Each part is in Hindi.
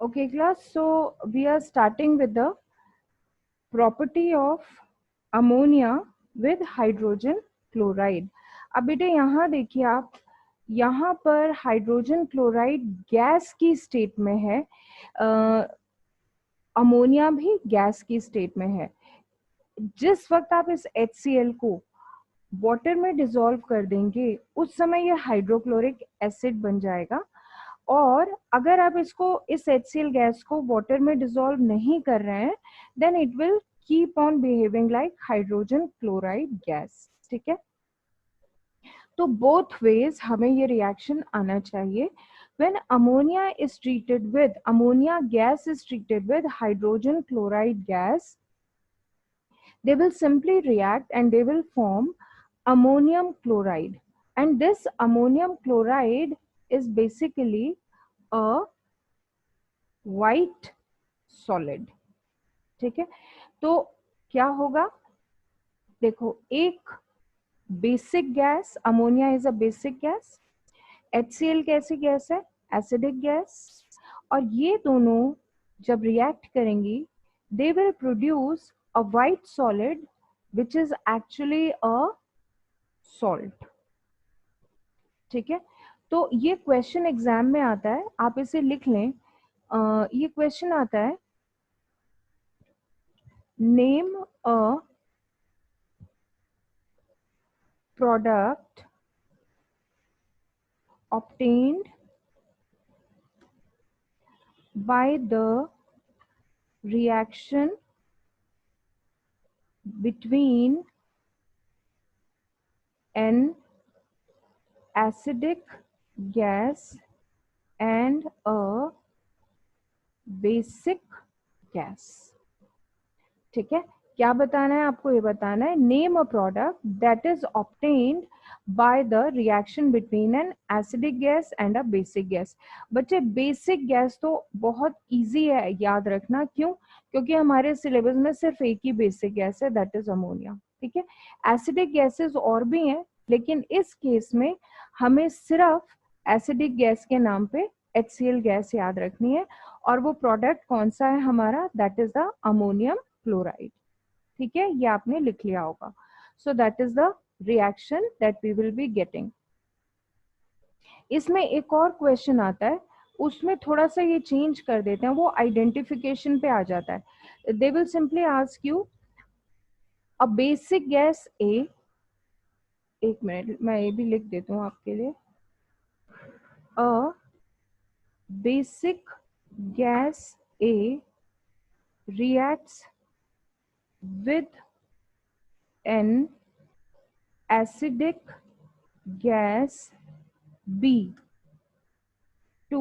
Okay, class. So we are starting with the property of ammonia with hydrogen chloride. अब बेटे यहाँ देखिए आप, यहाँ पर हाइड्रोजन क्लोराइड गैस की स्टेट में है, अमोनिया भी गैस की स्टेट में है. जिस वक्त आप इस HCl को वाटर में डिसॉल्व कर देंगे उस समय ये हाइड्रोक्लोरिक एसिड बन जाएगा. और अगर आप इसको इस HCl गैस को वाटर में डिसॉल्व नहीं कर रहे हैं then it will keep on behaving like hydrogen chloride gas. ठीक है, तो बोथ वेज हमें ये रिएक्शन आना चाहिए. when ammonia is treated with ammonia gas is treated with hydrogen chloride gas, they will simply react and they will form ammonium chloride, and this ammonium chloride is basically a white solid. ठीक है, तो क्या होगा, देखो एक basic gas, ammonia is a basic gas, HCl कैसी गैस है, एसिडिक गैस, और ये दोनों जब रिएक्ट करेंगी they will produce a white solid which is actually a salt. ठीक है, तो ये क्वेश्चन एग्जाम में आता है, आप इसे लिख लें. ये क्वेश्चन आता है, name a product obtained by the reaction between an acidic gas and a basic gas. ठीक है, क्या बताना है आपको, ये बताना है name a product that is obtained by the reaction between an acidic gas and a basic gas. बच्चे बेसिक गैस तो बहुत इजी है याद रखना, क्यों, क्योंकि हमारे सिलेबस में सिर्फ एक ही बेसिक गैस है दैट इज अमोनिया. ठीक है, एसिडिक गैसेस और भी हैं लेकिन इस केस में हमें सिर्फ एसिडिक गैस के नाम पे HCl गैस याद रखनी है, और वो प्रोडक्ट कौन सा है हमारा, that is the ammonium chloride. ठीक है, ये आपने लिख लिया होगा. So that is the reaction that we will be getting. इसमें एक और क्वेश्चन आता है, उसमें थोड़ा सा ये चेंज कर देते हैं, वो आइडेंटिफिकेशन पे आ जाता है. They will simply ask you a basic gas a, एक मिनट मैं ये भी लिख देता हूँ आपके लिए, अ basic gas A reacts with an acidic gas B to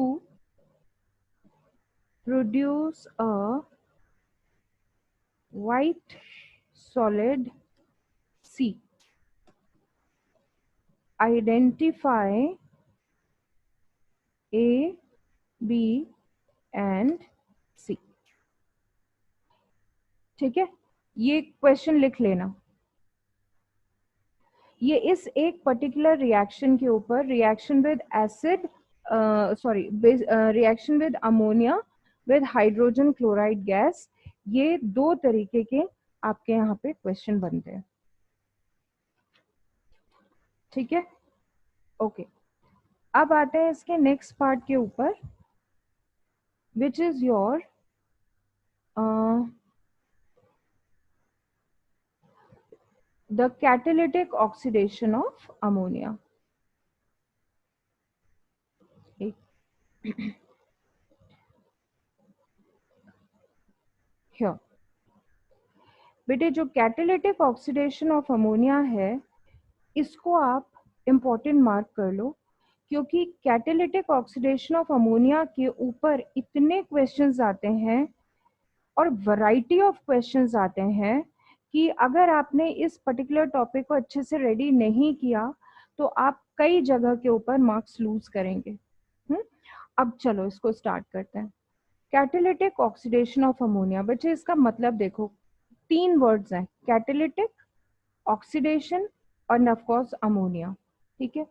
produce a white solid C. Identify A, B and C. ठीक है, ये क्वेश्चन लिख लेना. ये इस एक पर्टिकुलर रिएक्शन के ऊपर, reaction with acid, sorry reaction with ammonia with hydrogen chloride gas, ये दो तरीके के आपके यहाँ पे क्वेश्चन बनते हैं. ठीक है, ओके. अब आते हैं इसके नेक्स्ट पार्ट के ऊपर which is your the catalytic oxidation of ammonia. Here, बेटे जो कैटालिटिक ऑक्सीडेशन ऑफ अमोनिया है इसको आप इम्पोर्टेंट मार्क कर लो, क्योंकि कैटालिटिक ऑक्सीडेशन ऑफ अमोनिया के ऊपर इतने क्वेश्चंस आते हैं और वैरायटी ऑफ क्वेश्चंस आते हैं कि अगर आपने इस पर्टिकुलर टॉपिक को अच्छे से रेडी नहीं किया तो आप कई जगह के ऊपर मार्क्स लूज करेंगे. अब चलो इसको स्टार्ट करते हैं. कैटालिटिक ऑक्सीडेशन ऑफ अमोनिया, बच्चे इसका मतलब देखो, तीन वर्ड्स हैं, कैटालिटिक, ऑक्सीडेशन और ऑफ कोर्स अमोनिया. ठीक है,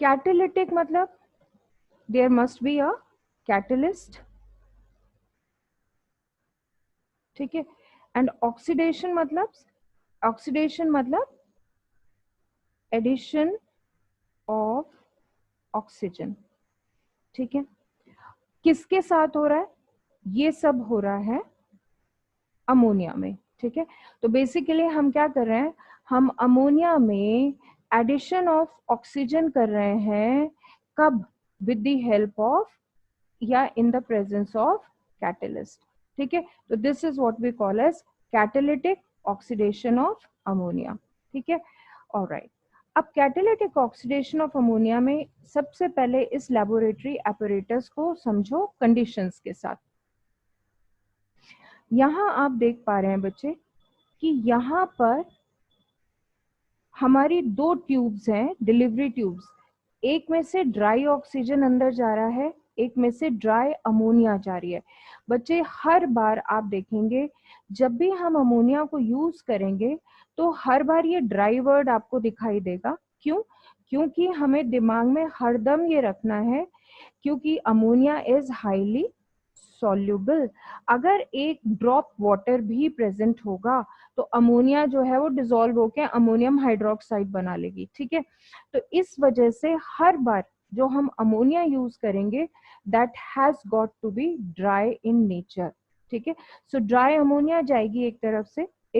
कैटेलिटिक मतलब there must be a catalyst, ठीक है। एंड ऑक्सीडेशन मतलब एडिशन ऑफ ऑक्सीजन, ठीक है। किसके साथ हो रहा है? ये सब हो रहा है अमोनिया में, ठीक है। तो बेसिकली हम क्या कर रहे हैं, हम अमोनिया में एडिशन ऑफ ऑक्सीजन कर रहे हैं। कब? विद द हेल्प ऑफ या in the presence of catalyst, ठीक है। तो this is what we call as catalytic oxidation of ammonia, ठीक है। ऑलराइट, अब कैटालिटिक ऑक्सीडेशन ऑफ अमोनिया में सबसे पहले इस लेबोरेटरी apparatus को समझो कंडीशंस के साथ। यहां आप देख पा रहे हैं बच्चे कि यहाँ पर हमारी दो ट्यूब्स हैं, डिलीवरी ट्यूब्स। एक में से ड्राई ऑक्सीजन अंदर जा रहा है, एक में से ड्राई अमोनिया जा रही है। बच्चे हर बार आप देखेंगे जब भी हम अमोनिया को यूज करेंगे तो हर बार ये ड्राई वर्ड आपको दिखाई देगा। क्यों? क्योंकि हमें दिमाग में हरदम ये रखना है, क्योंकि अमोनिया इज हाईली सॉल्युबल। अगर एक ड्रॉप वाटर भी प्रेजेंट होगा तो अमोनिया जो है वो डिसॉल्व होकर अमोनियम हाइड्रोक्साइड बना लेगी, ठीक है। तो इस वजह से हर बार जो हम अमोनिया यूज करेंगे that has got to be dry in nature, ठीक है। सो ड्राई अमोनिया जाएगी एक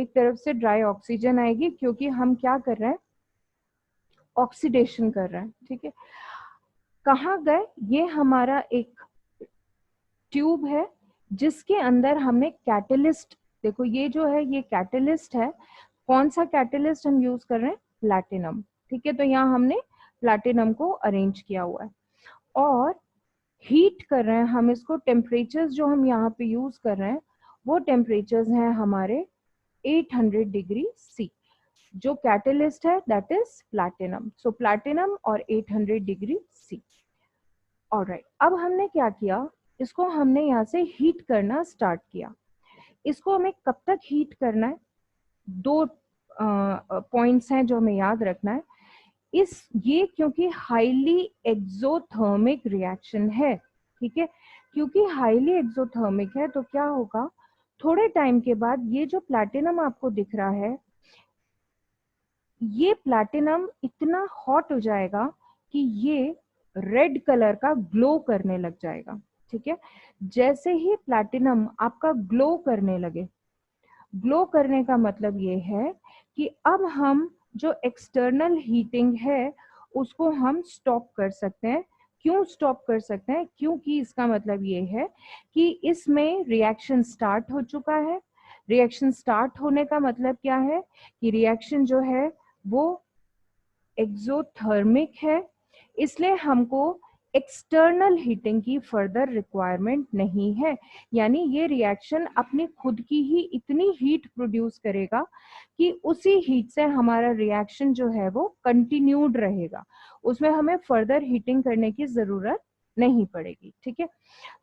तरफ से ड्राई ऑक्सीजन आएगी, क्योंकि हम क्या कर रहे हैं, ऑक्सीडेशन कर रहे हैं, ठीक है। कहाँ गए? ये हमारा एक ट्यूब है जिसके अंदर हमने कैटलिस्ट, देखो ये जो है ये कैटलिस्ट है। कौन सा कैटलिस्ट हम यूज कर रहे हैं? प्लैटिनम, ठीक है। तो यहाँ हमने प्लैटिनम को अरेंज किया हुआ है और हीट कर रहे हैं हम इसको। टेम्परेचर्स जो हम यहाँ पे यूज कर रहे हैं वो टेम्परेचर्स हैं हमारे 800 डिग्री सी। जो कैटलिस्ट है that is platinum, so platinum और 800 डिग्री सी। ऑलराइट, अब हमने क्या किया, इसको हमने यहाँ से हीट करना स्टार्ट किया। इसको हमें कब तक हीट करना है? दो पॉइंट्स हैं जो हमें याद रखना है। ये क्योंकि हाईली एक्सोथर्मिक रिएक्शन है, ठीक है। क्योंकि हाईली एक्सोथर्मिक है तो क्या होगा, थोड़े टाइम के बाद ये जो प्लैटिनम आपको दिख रहा है, ये प्लैटिनम इतना हॉट हो जाएगा कि ये रेड कलर का ग्लो करने लग जाएगा, ठीक है। जैसे ही प्लैटिनम आपका ग्लो करने लगे, ग्लो करने का मतलब ये है कि अब हम जो एक्सटर्नल हीटिंग है उसको हम स्टॉप कर सकते हैं। क्यों स्टॉप कर सकते हैं? क्योंकि इसका मतलब ये है कि इसमें रिएक्शन स्टार्ट हो चुका है। रिएक्शन स्टार्ट होने का मतलब क्या है कि रिएक्शन जो है वो एक्सोथर्मिक है, इसलिए हमको एक्सटर्नल हीटिंग की फर्दर रिक्वायरमेंट नहीं है। यानी ये रिएक्शन अपनी खुद की ही इतनी हीट प्रोड्यूस करेगा कि उसी हीट से हमारा रिएक्शन जो है वो कंटिन्यूड रहेगा, उसमें हमें फर्दर हीटिंग करने की जरूरत नहीं पड़ेगी, ठीक है।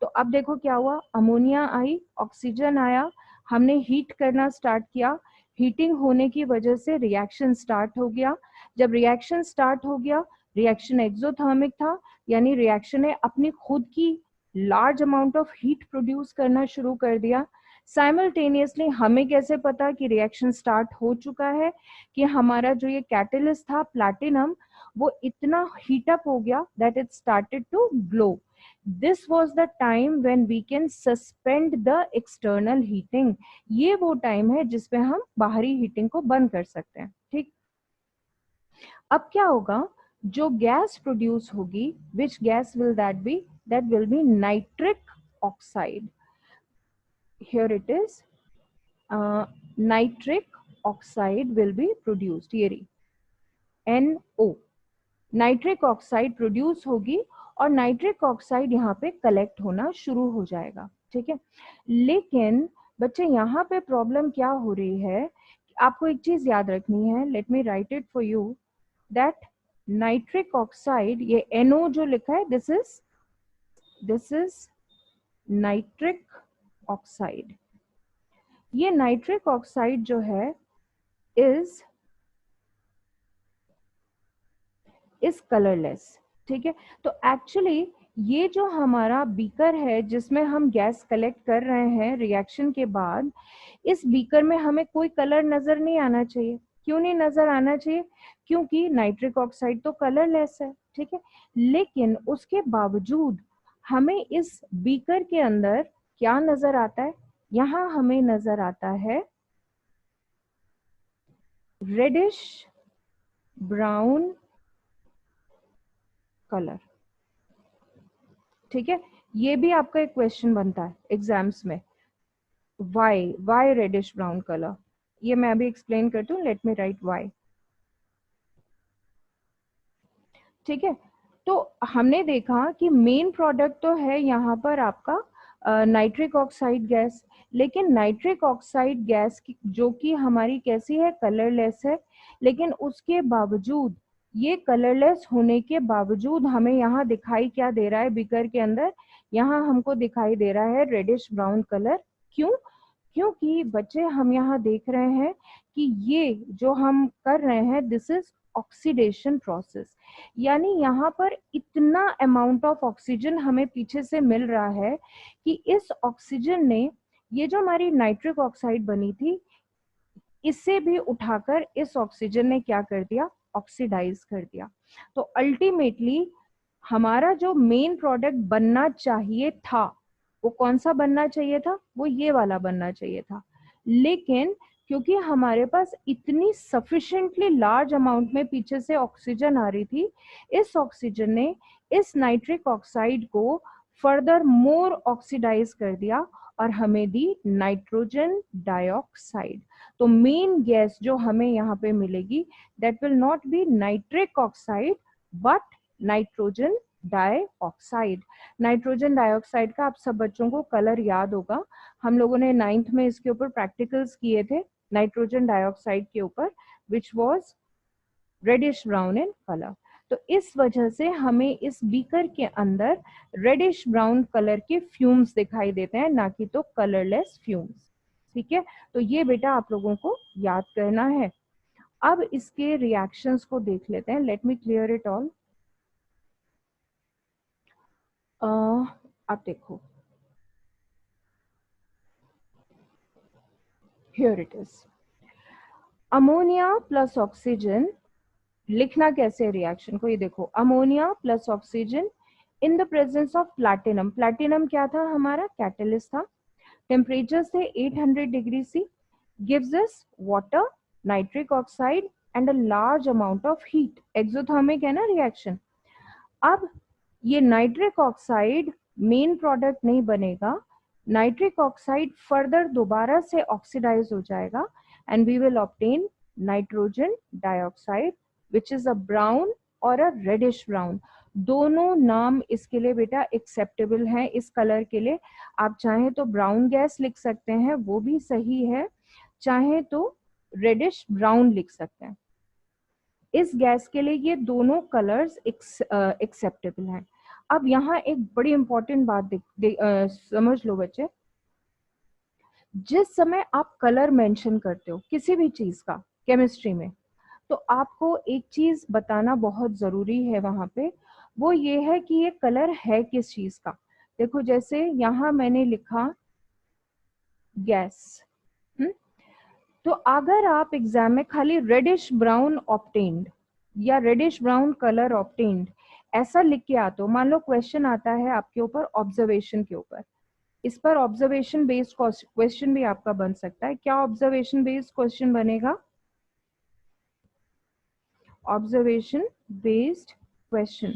तो अब देखो क्या हुआ, अमोनिया आई, ऑक्सीजन आया, हमने हीट करना स्टार्ट किया। हीटिंग होने की वजह से रिएक्शन स्टार्ट हो गया। जब रिएक्शन स्टार्ट हो गया, रिएक्शन एक्सोथर्मिक था, यानी रिएक्शन ने अपनी खुद की large amount of heat produce करना शुरू कर दिया। साइमल्टेनियसली हमें कैसे पता कि रिएक्शन स्टार्ट हो चुका है? कि हमारा जो ये कैटलिस्ट था प्लैटिनम, वो इतना हीट अप हो गया that it started to glow. This was the time when we can suspend the external heating. ये वो टाइम है जिसपे हम बाहरी हीटिंग को बंद कर सकते हैं, ठीक। अब क्या होगा, जो गैस प्रोड्यूस होगी, which gas will that be? That will be nitric oxide. Here it is, nitric oxide will be produced. ये रही NO, नाइट्रिक ऑक्साइड प्रोड्यूस होगी और नाइट्रिक ऑक्साइड यहाँ पे कलेक्ट होना शुरू हो जाएगा, ठीक है। लेकिन बच्चे यहाँ पे प्रॉब्लम क्या हो रही है, आपको एक चीज याद रखनी है, let me right it for you, that nitric oxide, ये NO जो लिखा है, दिस इज नाइट्रिक ऑक्साइड। ये नाइट्रिक ऑक्साइड जो है इज कलरलेस, ठीक है, तो एक्चुअली ये जो हमारा बीकर है जिसमें हम गैस कलेक्ट कर रहे हैं रिएक्शन के बाद, इस बीकर में हमें कोई कलर नजर नहीं आना चाहिए। क्यों नहीं नजर आना चाहिए? क्योंकि नाइट्रिक ऑक्साइड तो कलरलेस है, ठीक है। लेकिन उसके बावजूद हमें इस बीकर के अंदर क्या नजर आता है? यहाँ हमें नजर आता है रेडिश ब्राउन कलर, ठीक है। ये भी आपका एक क्वेश्चन बनता है एग्जाम्स में, वाई रेडिश ब्राउन कलर। ये मैं अभी एक्सप्लेन करती हूँ, लेट मी राइट वाई। ठीक है, तो हमने देखा कि मेन प्रोडक्ट तो है यहाँ पर आपका नाइट्रिक ऑक्साइड गैस, लेकिन नाइट्रिक ऑक्साइड गैस की जो कि हमारी कैसी है, कलरलेस है। लेकिन उसके बावजूद, ये कलरलेस होने के बावजूद हमें यहाँ दिखाई क्या दे रहा है बीकर के अंदर? यहाँ हमको दिखाई दे रहा है रेडिश ब्राउन कलर। क्यों? क्योंकि बच्चे हम यहाँ देख रहे हैं कि ये जो हम कर रहे हैं दिस इज ऑक्सीडेशन प्रोसेस, यानी यहाँ पर इतना अमाउंट ऑफ ऑक्सीजन हमें पीछे से मिल रहा है कि इस ऑक्सीजन ने, ये जो हमारी नाइट्रिक ऑक्साइड बनी थी, इसे भी उठाकर इस ऑक्सीजन ने क्या कर दिया? ऑक्सीडाइज कर दिया। तो अल्टीमेटली हमारा जो मेन प्रोडक्ट बनना चाहिए था, वो कौन सा बनना चाहिए था? वो ये वाला बनना चाहिए था। लेकिन क्योंकि हमारे पास इतनी सफिशिएंटली लार्ज अमाउंट में पीछे से ऑक्सीजन आ रही थी, इस ऑक्सीजन ने इस नाइट्रिक ऑक्साइड को फर्दर मोर ऑक्सीडाइज कर दिया और हमें दी नाइट्रोजन डाइऑक्साइड। तो मेन गैस जो हमें यहाँ पे मिलेगी, that will not be nitric oxide but nitrogen dioxide. Nitrogen dioxide का आप सब बच्चों को कलर याद होगा, हम लोगों ने 9th में इसके ऊपर प्रैक्टिकल्स किए थे नाइट्रोजन डाइऑक्साइड के ऊपर, which was reddish brown in colour. तो इस वजह से हमें इस बीकर के अंदर रेडिश ब्राउन कलर के फ्यूम्स दिखाई देते हैं, ना कि तो कलरलेस फ्यूम्स। ठीक है, तो ये बेटा आप लोगों को याद करना है। अब इसके रिएक्शंस को देख लेते हैं, let me clear it all. अब देखो, here it is, ammonia plus oxygen. लिखना कैसे रिएक्शन को, ये देखो, ammonia plus oxygen in the presence of platinum. Platinum क्या था? हमारा कैटलिस्ट था। टेम्परेचर थे 800 degree C, gives us water, nitric oxide and a large amount of heat. Exothermic है ना रिएक्शन। अब ये नाइट्रिक ऑक्साइड मेन प्रोडक्ट नहीं बनेगा, नाइट्रिक ऑक्साइड फर्दर दोबारा से ऑक्सीडाइज हो जाएगा and we will obtain nitrogen dioxide which is a brown और अ रेडिश ब्राउन। दोनों नाम इसके लिए बेटा एक्सेप्टेबल हैं इस कलर के लिए। आप चाहें तो ब्राउन गैस लिख सकते हैं, वो भी सही है, चाहे तो रेडिश ब्राउन लिख सकते हैं। इस गैस के लिए ये दोनों कलर्स एक्सेप्टेबल हैं। अब यहाँ एक बड़ी इंपॉर्टेंट बात समझ लो बच्चे, जिस समय आप कलर मेंशन करते हो किसी भी चीज का केमिस्ट्री में, तो आपको एक चीज बताना बहुत जरूरी है वहां पे, वो ये है कि ये कलर है किस चीज का। देखो जैसे यहाँ मैंने लिखा गैस, तो अगर आप एग्जाम में खाली रेडिश ब्राउन ऑब्टेन्ड या रेडिश ब्राउन कलर ऑब्टेन्ड ऐसा लिख के आते हो, मान लो क्वेश्चन आता है आपके ऊपर ऑब्जर्वेशन के ऊपर, इस पर ऑब्जर्वेशन बेस्ड क्वेश्चन भी आपका बन सकता है। क्या ऑब्जर्वेशन बेस्ड क्वेश्चन बनेगा? ऑब्जर्वेशन बेस्ड क्वेश्चन,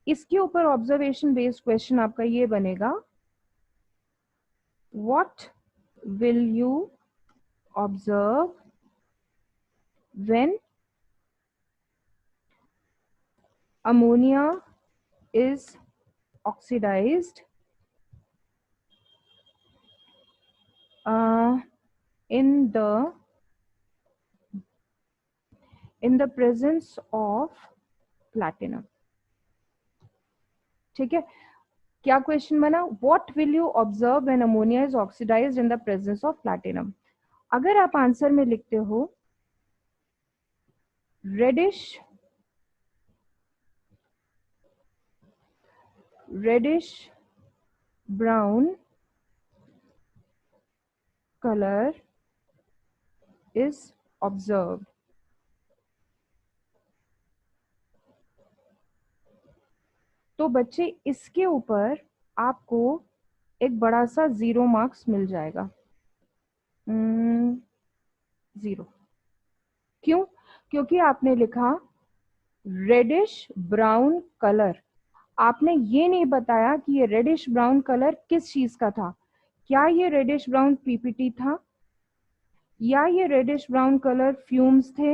इसके ऊपर ऑब्जर्वेशन बेस्ड क्वेश्चन आपका ये बनेगा, what will you observe when ammonia is oxidized in the presence of platinum। ठीक है, क्या क्वेश्चन बना? What will you observe when ammonia is oxidised in the presence of platinum. अगर आप आंसर में लिखते हो reddish reddish brown colour is observed. तो बच्चे इसके ऊपर आपको एक बड़ा सा 0 मार्क्स मिल जाएगा। 0। क्यों? क्योंकि आपने लिखा रेडिश ब्राउन कलर। आपने ये नहीं बताया कि ये रेडिश ब्राउन कलर किस चीज का था। क्या ये रेडिश ब्राउन पीपीटी था, या ये रेडिश ब्राउन कलर फ्यूम्स थे,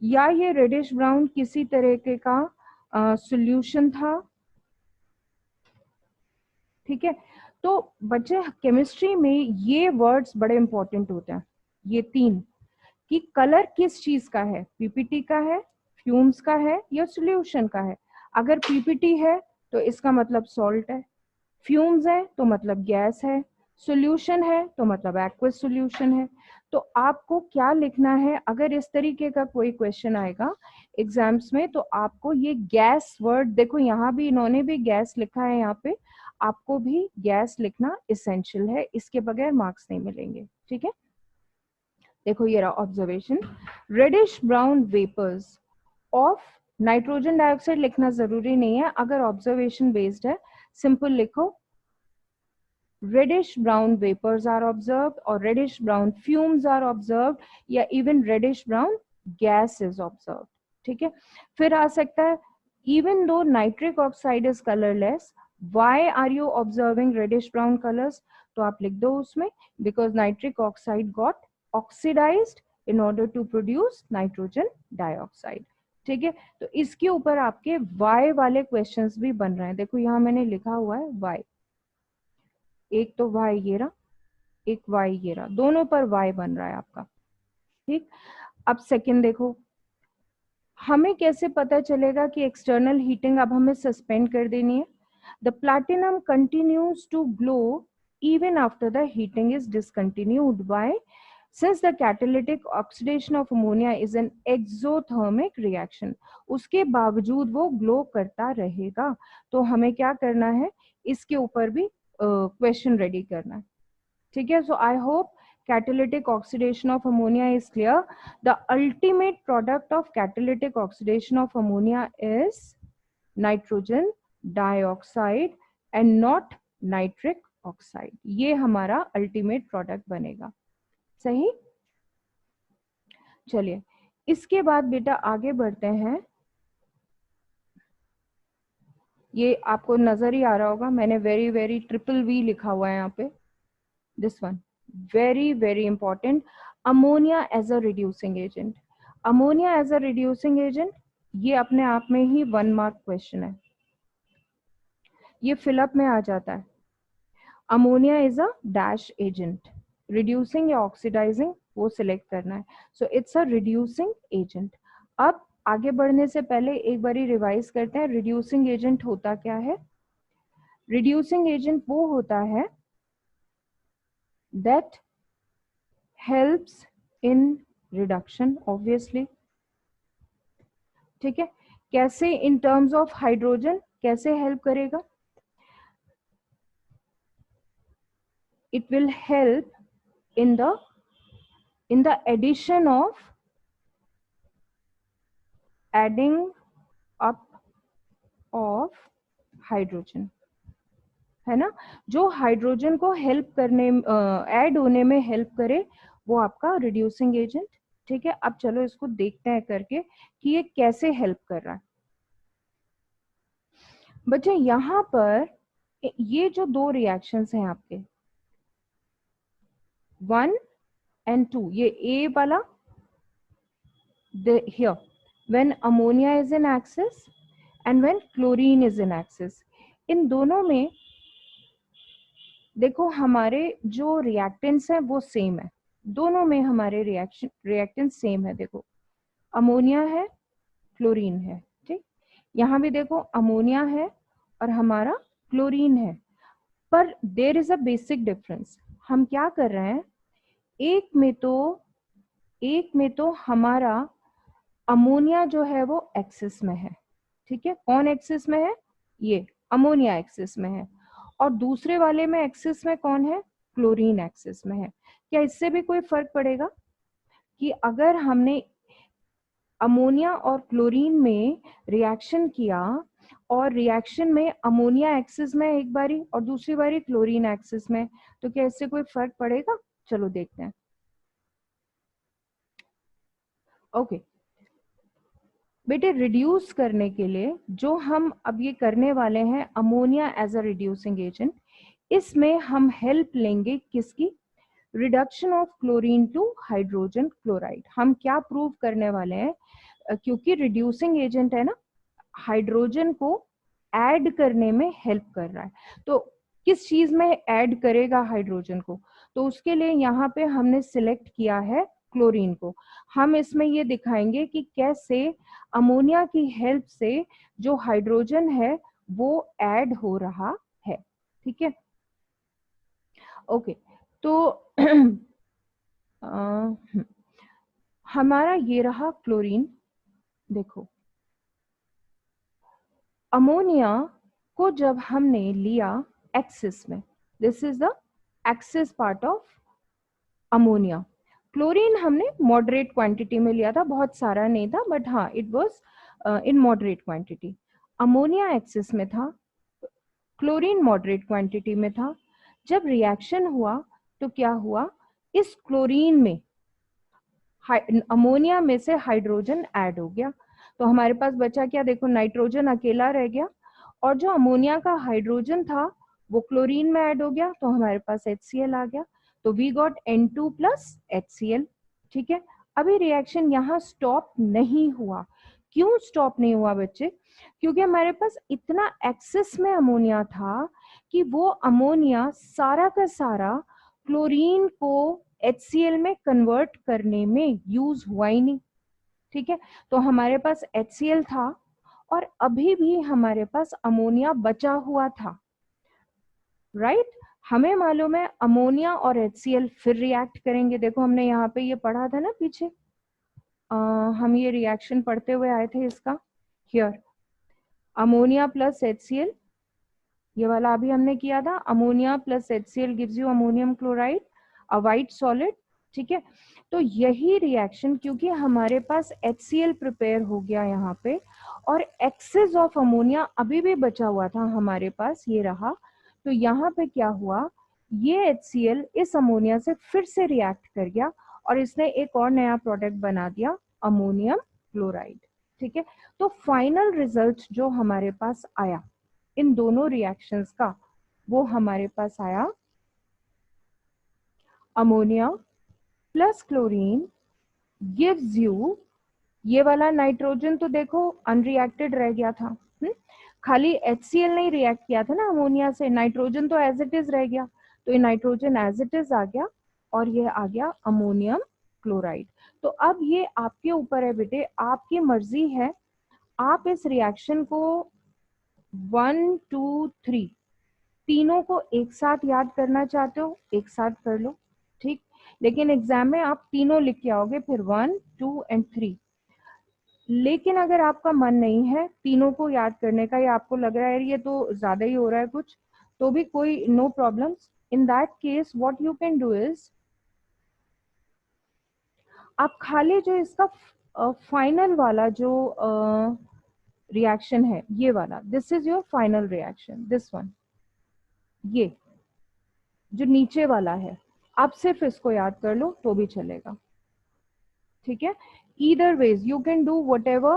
या ये रेडिश ब्राउन किसी तरीके का सॉल्यूशन था। ठीक है, तो बच्चे केमिस्ट्री में ये वर्ड्स बड़े इंपॉर्टेंट होते हैं, ये 3, कि कलर किस चीज का है, पीपीटी का है, फ्यूम्स का है, या सॉल्यूशन का है। अगर पीपीटी है तो इसका मतलब सॉल्ट है, फ्यूम्स है तो मतलब गैस है, सॉल्यूशन है तो मतलब एक्वस सॉल्यूशन है। तो आपको क्या लिखना है, अगर इस तरीके का कोई क्वेश्चन आएगा एग्जाम्स में, तो आपको ये गैस वर्ड, देखो यहाँ भी इन्होंने भी गैस लिखा है, यहाँ पे आपको भी गैस लिखना इसेंशियल है, इसके बगैर मार्क्स नहीं मिलेंगे। ठीक है, देखो ये रहा observation, reddish brown vapours of nitrogen dioxide. लिखना जरूरी नहीं है, अगर ऑब्जर्वेशन बेस्ड है सिंपल लिखो reddish brown vapors are observed, or reddish brown fumes are observed, या even reddish brown gas is observed। ठीक है, फिर आ सकता है even though nitric oxide is colorless, why are you observing reddish brown colors? तो आप लिख दो उसमें because nitric oxide got oxidized in order to produce nitrogen dioxide। ठीक है, तो इसके ऊपर आपके why वाले क्वेश्चंस भी बन रहे हैं। देखो यहाँ मैंने लिखा हुआ है why, एक तो y ये रहा, एक y ये रहा, दोनों पर y बन रहा है आपका। ठीक, अब सेकंड देखो, हमें कैसे पता चलेगा कि एक्सटर्नल हीटिंग अब हमें सस्पेंड कर देनी है। The platinum continues to glow even after the heating is discontinued. Why? Since the catalytic oxidation of ammonia is an exothermic reaction, उसके बावजूद वो ग्लो करता रहेगा। तो हमें क्या करना है, इसके ऊपर भी क्वेश्चन रेडी करना है। ठीक है, so I hope catalytic oxidation of ammonia is clear. The ultimate product of catalytic oxidation of ammonia is nitrogen dioxide and not nitric oxide. ये हमारा ultimate product बनेगा। सही, चलिए इसके बाद बेटा आगे बढ़ते हैं। ये आपको नजर ही आ रहा होगा, मैंने वेरी वेरी ट्रिपल वी लिखा हुआ है यहाँ पे, this one very important, ammonia as a reducing agent। ammonia as a reducing agent ये अपने आप में ही 1 मार्क क्वेश्चन है, ये फिलअप में आ जाता है। ammonia is a dash agent, reducing या oxidizing वो सिलेक्ट करना है, so it's a reducing agent। अब आगे बढ़ने से पहले एक बारी रिवाइज करते हैं, रिड्यूसिंग एजेंट होता क्या है। रिड्यूसिंग एजेंट वो होता है that helps in reduction obviously। ठीक है, कैसे, इन टर्म्स ऑफ हाइड्रोजन कैसे हेल्प करेगा, it will help in the addition of, adding up of hydrogen, है ना, जो हाइड्रोजन को हेल्प करने, ऐड होने में हेल्प करे, वो आपका रिड्यूसिंग एजेंट। ठीक है, अब चलो इसको देखते हैं करके कि ये कैसे हेल्प कर रहा है। बच्चे यहां पर ये जो 2 रिएक्शंस हैं आपके 1 and 2, ये A वाला, here when ammonia is in axis and when chlorine is in axis, इन दोनों में देखो हमारे जो रिएक्टेंट्स हैं वो सेम है, दोनों में हमारे रिएक्टेंट सेम है। देखो अमोनिया है, क्लोरीन है। ठीक, यहाँ भी देखो अमोनिया है और हमारा क्लोरीन है, पर there is a basic difference. हम क्या कर रहे हैं, एक में तो हमारा अमोनिया जो है वो एक्सिस में है। ठीक है, कौन एक्सिस में है, ये अमोनिया एक्सिस में है, और दूसरे वाले में एक्सिस में कौन है, क्लोरीन एक्सिस में है। क्या इससे भी कोई फर्क पड़ेगा कि अगर हमने अमोनिया और क्लोरीन में रिएक्शन किया और रिएक्शन में अमोनिया एक्सिस में एक बारी और दूसरी बारी क्लोरीन एक्सिस में, तो क्या इससे कोई फर्क पड़ेगा? चलो देखते हैं। ओके बेटे, रिड्यूस करने के लिए जो हम अब ये करने वाले हैं ammonia as a reducing agent, इसमें हम हेल्प लेंगे किसकी, reduction of chlorine to hydrogen chloride. हम क्या प्रूव करने वाले हैं, क्योंकि रिड्यूसिंग एजेंट है ना, हाइड्रोजन को ऐड करने में हेल्प कर रहा है, तो किस चीज में ऐड करेगा हाइड्रोजन को, तो उसके लिए यहाँ पे हमने सिलेक्ट किया है क्लोरीन को। हम इसमें ये दिखाएंगे कि कैसे अमोनिया की हेल्प से जो हाइड्रोजन है वो ऐड हो रहा है। ठीक है, ओके तो हमारा ये रहा क्लोरीन। देखो अमोनिया को जब हमने लिया एक्सिस में, this is the axis part of ammonia. Chlorine हमने मॉडरेट क्वांटिटी में लिया था, बहुत सारा नहीं था, बट हाँ it was in moderate quantity. Ammonia axis में था, क्लोरीन मॉडरेट क्वांटिटी में था। जब रिएक्शन हुआ तो क्या हुआ, इस क्लोरीन में अमोनिया में से हाइड्रोजन ऐड हो गया, तो हमारे पास बचा क्या, देखो नाइट्रोजन अकेला रह गया, और जो अमोनिया का हाइड्रोजन था वो क्लोरीन में ऐड हो गया, तो हमारे पास HCl आ गया, तो we got N2 plus HCl। ठीक है, अभी रिएक्शन यहाँ स्टॉप नहीं हुआ। क्यों स्टॉप नहीं हुआ बच्चे, क्योंकि हमारे पास इतना एक्सेस में अमोनिया था कि वो अमोनिया सारा का सारा क्लोरीन को HCl में कन्वर्ट करने में यूज हुआ ही नहीं। ठीक है, तो हमारे पास HCl था और अभी भी हमारे पास अमोनिया बचा हुआ था, राइट। हमें मालूम है अमोनिया और HCl फिर रिएक्ट करेंगे। देखो हमने यहाँ पे ये पढ़ा था ना पीछे, हम ये रिएक्शन पढ़ते हुए आए थे इसका, हियर अमोनिया प्लस HCl, ये वाला अभी हमने किया था, ammonia plus HCl gives you ammonium chloride, a white solid. ठीक है, तो यही रिएक्शन, क्योंकि हमारे पास HCl प्रिपेयर हो गया यहाँ पे और एक्सेस ऑफ अमोनिया अभी भी बचा हुआ था हमारे पास, ये रहा, तो यहाँ पे क्या हुआ, ये HCl इस अमोनिया से फिर से रिएक्ट कर गया और इसने एक और नया प्रोडक्ट बना दिया, अमोनियम क्लोराइड। ठीक है, तो फाइनल रिजल्ट जो हमारे पास आया इन दोनों रिएक्शंस का, वो हमारे पास आया ammonia plus chlorine gives you, ये वाला नाइट्रोजन तो देखो अनरिएक्टेड रह गया था, खाली HCl नहीं रिएक्ट किया था ना अमोनिया से, नाइट्रोजन तो एज इट इज रह गया, तो ये नाइट्रोजन एज इट इज आ गया और ये आ गया अमोनियम क्लोराइड। तो अब ये आपके ऊपर है बेटे, आपकी मर्जी है, आप इस रिएक्शन को 1 2 3 तीनों को एक साथ याद करना चाहते हो एक साथ कर लो, ठीक, लेकिन एग्जाम में आप तीनों लिख के आओगे फिर 1 2 एंड 3। लेकिन अगर आपका मन नहीं है तीनों को याद करने का, या आपको लग रहा है ये तो ज्यादा ही हो रहा है कुछ, तो भी कोई no problem. In that case what you can do is, आप खाली जो इसका फाइनल वाला जो रिएक्शन है ये वाला, this is your final reaction, this one, ये जो नीचे वाला है, आप सिर्फ इसको याद कर लो तो भी चलेगा। ठीक है, either ways you can do whatever,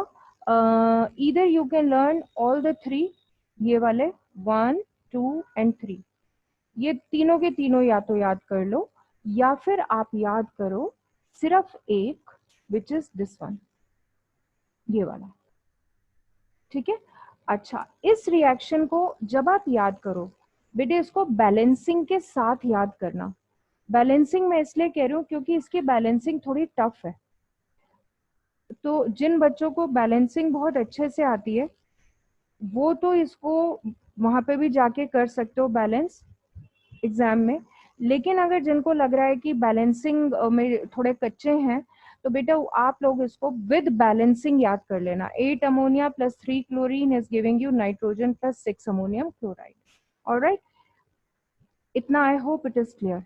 either you can learn all the three, ये वाले 1 2 and 3, ये तीनों के तीनों या तो याद कर लो या फिर आप याद करो सिर्फ एक, विच इज दिस वन, ये वाला। ठीक है, अच्छा इस रिएक्शन को जब आप याद करो बेटे, इसको बैलेंसिंग के साथ याद करना। बैलेंसिंग मैं इसलिए कह रही हूँ क्योंकि इसकी बैलेंसिंग थोड़ी टफ है, तो जिन बच्चों को बैलेंसिंग बहुत अच्छे से आती है वो तो इसको वहां पे भी जाके कर सकते हो बैलेंस एग्जाम में, लेकिन अगर जिनको लग रहा है कि बैलेंसिंग में थोड़े कच्चे हैं तो बेटा आप लोग इसको विद बैलेंसिंग याद कर लेना, 8 ammonia plus 3 chlorine is giving you nitrogen plus 6 ammonium chloride. Alright, इतना I hope it is clear.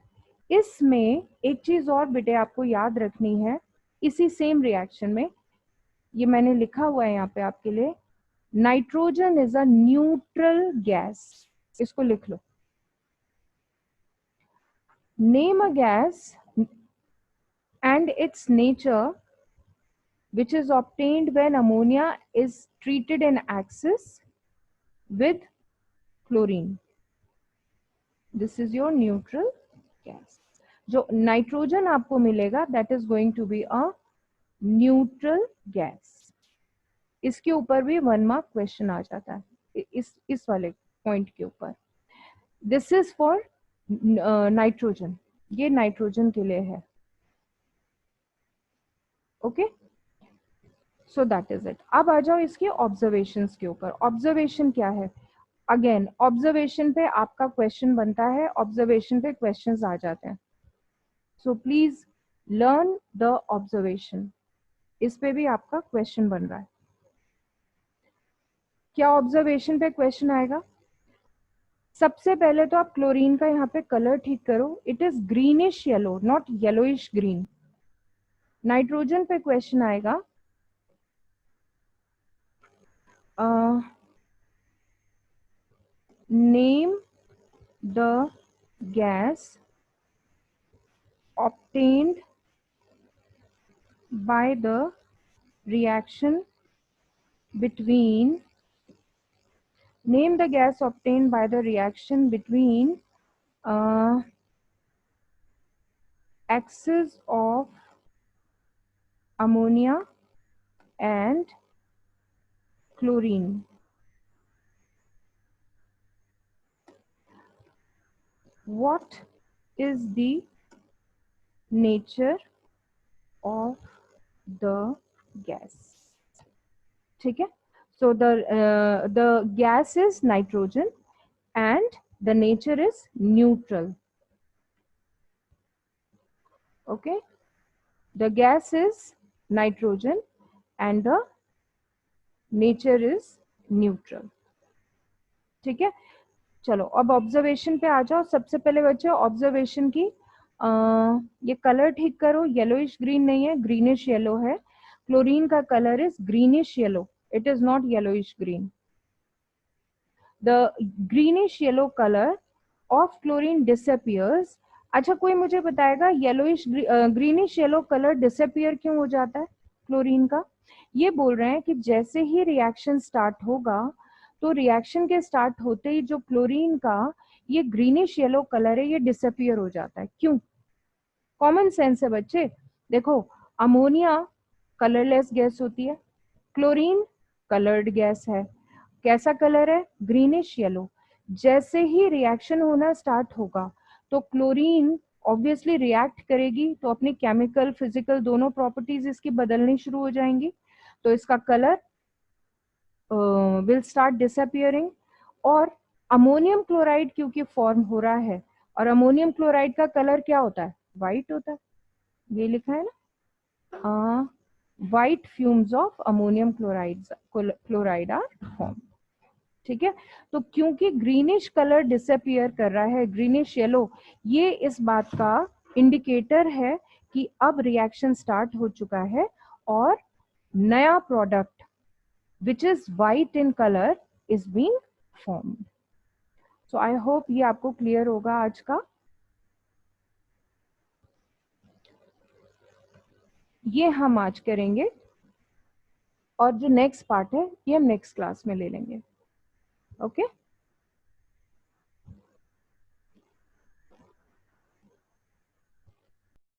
इसमें एक चीज और बेटे आपको याद रखनी है, इसी सेम रिएक्शन में, ये मैंने लिखा हुआ है यहाँ पे आपके लिए, nitrogen is a neutral gas, इसको लिख लो। Name a gas and its nature which is obtained when ammonia is treated in axis with chlorine. This is your neutral gas. जो नाइट्रोजन आपको मिलेगा that is going to be a neutral gas. इसके ऊपर भी 1 मार्क क्वेश्चन आ जाता है इस वाले पॉइंट के ऊपर। दिस इज फॉर नाइट्रोजन, ये नाइट्रोजन के लिए है। Okay, so that is it. अब आ जाओ इसके ऑब्जर्वेशंस के ऊपर। ऑब्जर्वेशन क्या है? अगेन ऑब्जर्वेशन पे आपका क्वेश्चन बनता है, ऑब्जर्वेशन पे क्वेश्चंस आ जाते हैं, so please learn the observation. इस पे भी आपका क्वेश्चन बन रहा है। क्या ऑब्जर्वेशन पे क्वेश्चन आएगा? सबसे पहले तो आप क्लोरीन का यहाँ पे कलर ठीक करो, it is greenish yellow, not yellowish green. Nitrogen पे क्वेश्चन आएगा, name the gas obtained by the reaction between, name the gas obtained by the reaction between axis of ammonia and chlorine. What is the nature of the gas? ठीक है, so the gas is nitrogen and the nature is neutral. Okay, the gas is nitrogen and the nature is neutral. ठीक है, चलो अब ऑब्जर्वेशन पे आ जाओ। सबसे पहले बच्चे ऑब्जर्वेशन की ये कलर ठीक करो, येलोइश ग्रीन नहीं है, ग्रीनिश येलो है। क्लोरीन का colour is greenish yellow, it is not yellowish green. The greenish yellow colour of chlorine disappears. अच्छा, कोई मुझे बताएगा yellowish greenish yellow colour disappear क्यों हो जाता है क्लोरीन का? ये बोल रहे हैं कि जैसे ही रिएक्शन स्टार्ट होगा तो रिएक्शन के स्टार्ट होते ही जो क्लोरीन का ये ग्रीनिश येलो कलर है ये डिसअपियर हो जाता है। क्यों? कॉमन सेंस है बच्चे। देखो, अमोनिया कलरलेस गैस होती है, क्लोरीन कलर्ड गैस है। कैसा कलर है? Greenish yellow. जैसे ही रिएक्शन होना स्टार्ट होगा तो क्लोरीन ऑब्वियसली रिएक्ट करेगी, तो अपनी केमिकल फिजिकल दोनों प्रॉपर्टीज इसकी बदलनी शुरू हो जाएंगी, तो इसका कलर विल स्टार्ट डिसअपियरिंग। और अमोनियम क्लोराइड क्योंकि फॉर्म हो रहा है, और अमोनियम क्लोराइड का कलर क्या होता है? व्हाइट होता है, ये लिखा है ना, white fumes of ammonium chloride are form. ठीक है, तो क्योंकि ग्रीनिश कलर डिसअपियर कर रहा है, ग्रीनिश येलो, ये इस बात का इंडिकेटर है कि अब रिएक्शन स्टार्ट हो चुका है और नया product which is white in color is being formed. So I hope ये आपको क्लियर होगा आज का। ये हम आज करेंगे और जो नेक्स्ट पार्ट है ये हम नेक्स्ट क्लास में ले लेंगे। ओके।